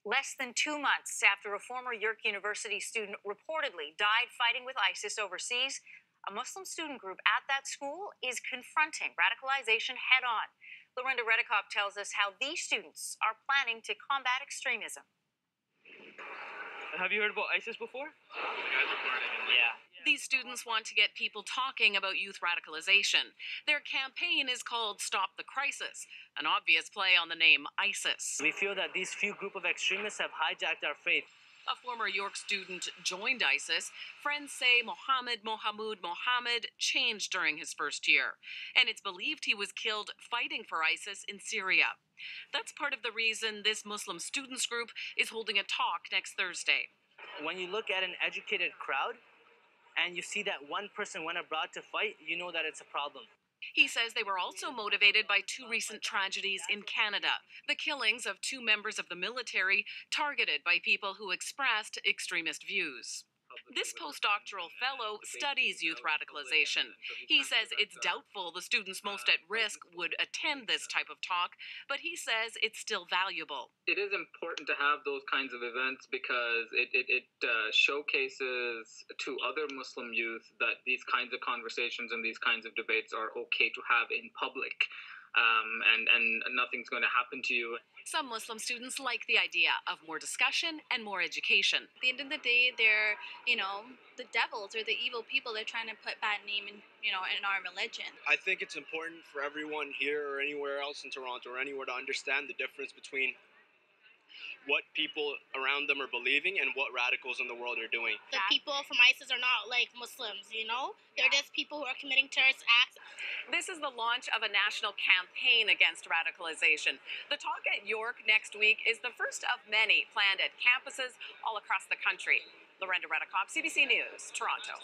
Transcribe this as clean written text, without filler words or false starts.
Less than 2 months after a former York University student reportedly died fighting with ISIS overseas, a Muslim student group at that school is confronting radicalization head on. Lorinda Redekop tells us how these students are planning to combat extremism. Have you heard about ISIS before? Yeah. These students want to get people talking about youth radicalization. Their campaign is called Stop the Crisis, an obvious play on the name ISIS. We feel that these few group of extremists have hijacked our faith. A former York student joined ISIS. Friends say Mohammed changed during his first year, and it's believed he was killed fighting for ISIS in Syria. That's part of the reason this Muslim students group is holding a talk next Thursday. When you look at an educated crowd and you see that one person went abroad to fight, you know that it's a problem. He says they were also motivated by two recent tragedies in Canada, the killings of two members of the military targeted by people who expressed extremist views. This postdoctoral fellow studies youth radicalization. He says it's doubtful the students most at risk would attend this type of talk, but he says it's still valuable. It is important to have those kinds of events because it showcases to other Muslim youth that these kinds of conversations and these kinds of debates are okay to have in public. And nothing's going to happen to you. Some Muslim students like the idea of more discussion and more education. At the end of the day, they're, the devils or the evil people. They're trying to put bad name in, in our religion. I think it's important for everyone here or anywhere else in Toronto or anywhere to understand the difference between what people around them are believing and what radicals in the world are doing. The people from ISIS are not like Muslims, They're just people who are committing terrorist acts. This is the launch of a national campaign against radicalization. The talk at York next week is the first of many planned at campuses all across the country. Lorinda Redekop, CBC News, Toronto.